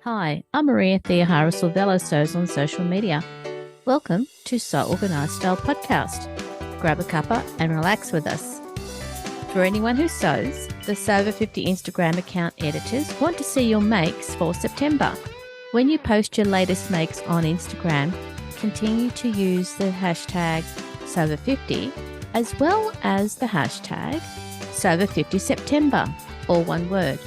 Hi, I'm Maria Theohara Silvello Sews on social media. Welcome to Sew Organised Style Podcast. Grab a cuppa and relax with us. For anyone who sews, the Sew Over 50 Instagram account editors want to see your makes for September. When you post your latest makes on Instagram, continue to use the hashtag SewOver50 as well as the hashtag SewOver50September, all one word.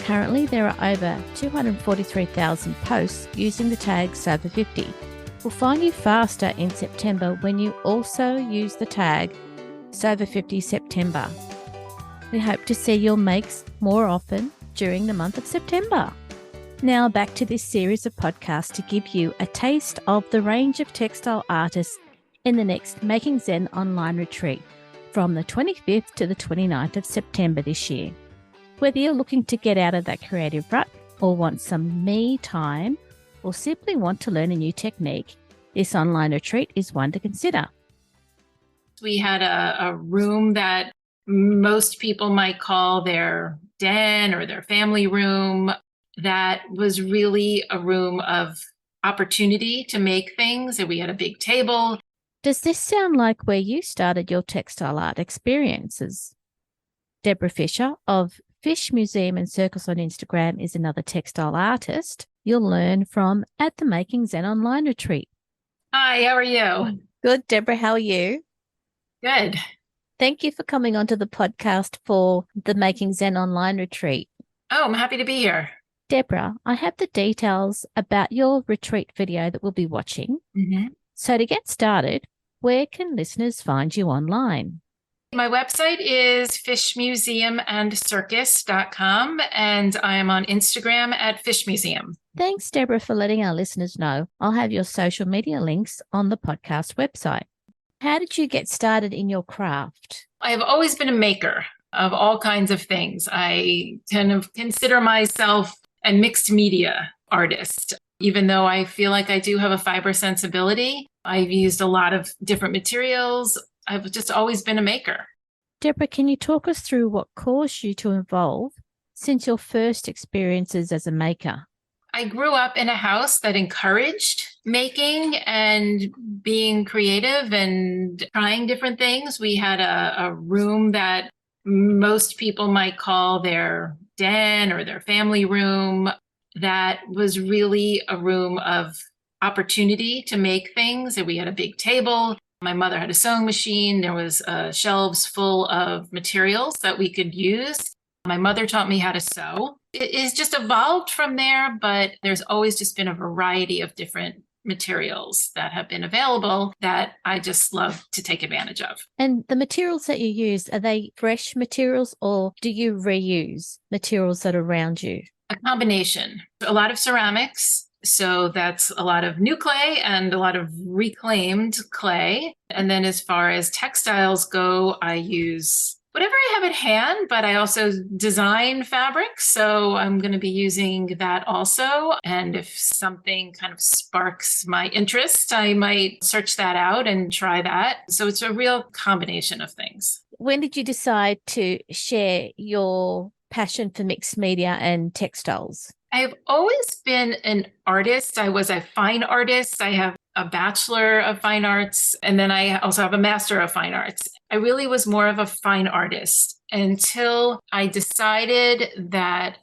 Currently, there are over 243,000 posts using the tag SewOver50. We'll find you faster in September when you also use the tag SewOver50September. We hope to see your makes more often during the month of September. Now back to this series of podcasts to give you a taste of the range of textile artists in the next Making Zen Online Retreat from the 25th to the 29th of September this year. Whether you're looking to get out of that creative rut or want some me time or simply want to learn a new technique, this online retreat is one to consider. We had a room that most people might call their den or their family room. That was really a room of opportunity to make things. And we had a big table. Does this sound like where you started your textile art experiences? Deborah Fisher of Fish Museum and Circles on Instagram is another textile artist you'll learn from at the Making Zen Online Retreat. Hi, how are you? Good, Deborah. How are you? Good. Thank you for coming onto the podcast for the Making Zen Online Retreat. Oh, I'm happy to be here. Deborah, I have the details about your retreat video that we'll be watching. Mm-hmm. So to get started, where can listeners find you online? My website is fishmuseumandcircus.com, and I am on Instagram at Fish Museum. Thanks, Deborah, for letting our listeners know. I'll have your social media links on the podcast website. How did you get started in your craft? I have always been a maker of all kinds of things. I kind of consider myself a mixed media artist. Even though I feel like I do have a fiber sensibility, I've used a lot of different materials. I've just always been a maker. Deborah, can you talk us through what caused you to evolve since your first experiences as a maker? I grew up in a house that encouraged making and being creative and trying different things. We had a room that most people might call their den or their family room. That was really a room of opportunity to make things. And we had a big table. My mother had a sewing machine. There was shelves full of materials that we could use. My mother taught me how to sew. It has just evolved from there, but there's always just been a variety of different materials that have been available that I just love to take advantage of. And the materials that you use, are they fresh materials or do you reuse materials that are around you? A combination. A lot of ceramics. So that's a lot of new clay and a lot of reclaimed clay. And then as far as textiles go, I use whatever I have at hand, but I also design fabrics. So I'm going to be using that also. And if something kind of sparks my interest, I might search that out and try that. So it's a real combination of things. When did you decide to share your passion for mixed media and textiles? I've always been an artist. I was a fine artist. I have a Bachelor of Fine Arts, and then I also have a Master of Fine Arts. I really was more of a fine artist until I decided that,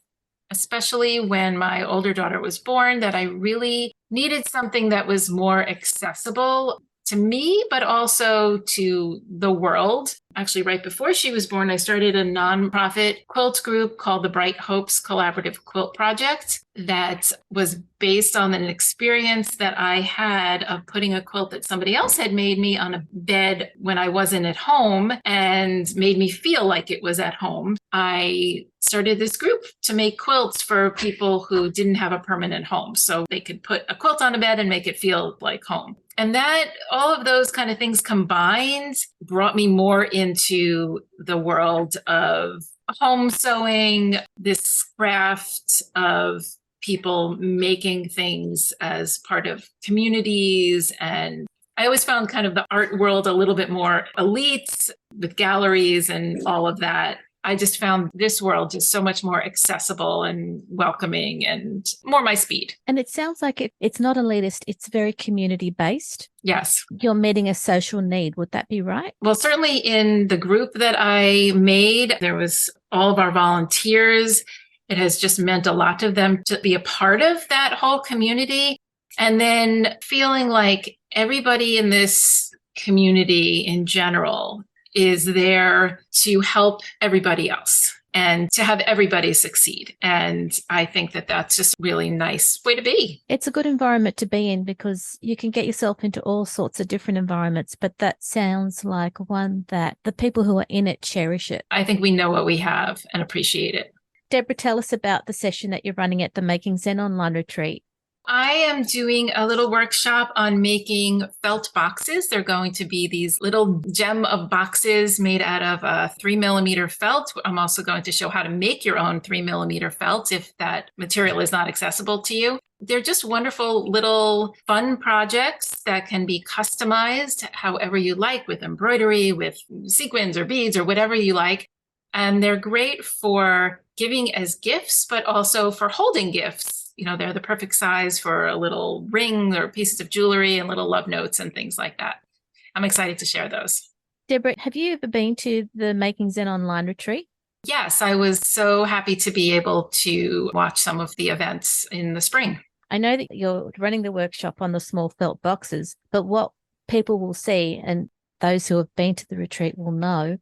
especially when my older daughter was born, that I really needed something that was more accessible to me, but also to the world. Actually, right before she was born, I started a nonprofit quilt group called the Bright Hopes Collaborative Quilt Project that was based on an experience that I had of putting a quilt that somebody else had made me on a bed when I wasn't at home and made me feel like it was at home. I started this group to make quilts for people who didn't have a permanent home, so they could put a quilt on a bed and make it feel like home. And that, all of those kind of things combined brought me more into the world of home sewing, this craft of people making things as part of communities. And I always found kind of the art world a little bit more elite with galleries and all of that. I just found this world just so much more accessible and welcoming and more my speed. And it sounds like it's not elitist, it's very community-based. Yes. You're meeting a social need. Would that be right? Well, certainly in the group that I made, there was all of our volunteers. It has just meant a lot to them to be a part of that whole community. And then feeling like everybody in this community in general is there to help everybody else and to have everybody succeed. And I think that that's just a really nice way to be. It's a good environment to be in because you can get yourself into all sorts of different environments, but that sounds like one that the people who are in it cherish it. I think we know what we have and appreciate it. Deborah, tell us about the session that you're running at the Making Zen Online Retreat. I am doing a little workshop on making felt boxes. They're going to be these little gem of boxes made out of a 3mm felt. I'm also going to show how to make your own 3mm felt if that material is not accessible to you. They're just wonderful little fun projects that can be customized however you like, with embroidery, with sequins or beads or whatever you like. And they're great for giving as gifts, but also for holding gifts. They're the perfect size for a little ring or pieces of jewelry and little love notes and things like that. I'm excited to share those. Deborah, have you ever been to the Making Zen Online Retreat? Yes, I was so happy to be able to watch some of the events in the spring. I know that you're running the workshop on the small felt boxes, but what people will see, and those who have been to the retreat will know,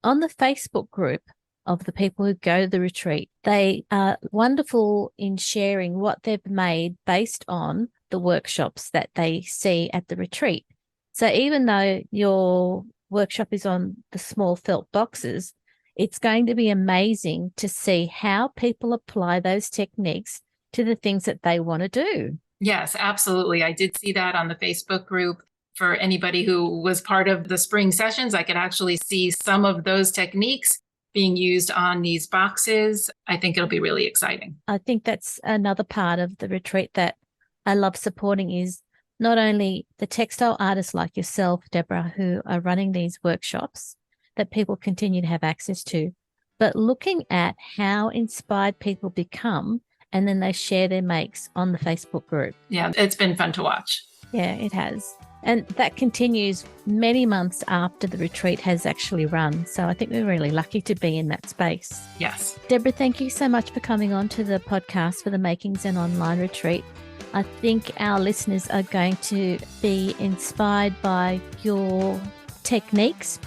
on the Facebook group of the people who go to the retreat, they are wonderful in sharing what they've made based on the workshops that they see at the retreat. So even though your workshop is on the small felt boxes, it's going to be amazing to see how people apply those techniques to the things that they want to do. Yes, absolutely. I did see that on the Facebook group. For anybody who was part of the spring sessions, I could actually see some of those techniques being used on these boxes. I think it'll be really exciting. I think that's another part of the retreat that I love supporting is not only the textile artists like yourself, Deborah, who are running these workshops that people continue to have access to, but looking at how inspired people become and then they share their makes on the Facebook group. Yeah, it's been fun to watch. Yeah, it has. And that continues many months after the retreat has actually run. So I think we're really lucky to be in that space. Yes. Deborah, thank you so much for coming on to the podcast for the Making Zen Online Retreat. I think our listeners are going to be inspired by your techniques.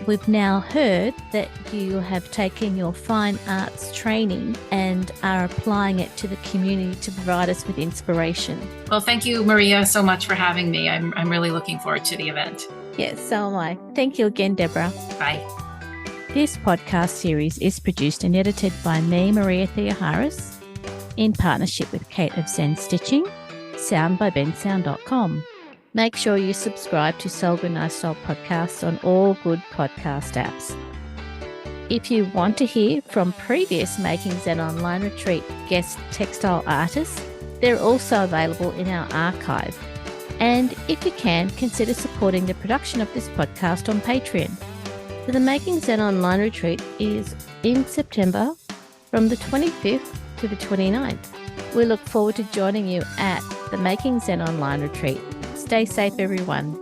We've now heard that you have taken your fine arts training and are applying it to the community to provide us with inspiration. Well, thank you, Maria, so much for having me. I'm really looking forward to the event. Yes, so am I. Thank you again, Deborah. Bye. This podcast series is produced and edited by me, Maria Theoharis, in partnership with Kate of Zen Stitching, sound by bensound.com. Make sure you subscribe to Soul Organized Style podcasts on all good podcast apps. If you want to hear from previous Making Zen Online Retreat guest textile artists, they're also available in our archive. And if you can, consider supporting the production of this podcast on Patreon. So the Making Zen Online Retreat is in September from the 25th to the 29th. We look forward to joining you at the Making Zen Online Retreat. Stay safe, everyone.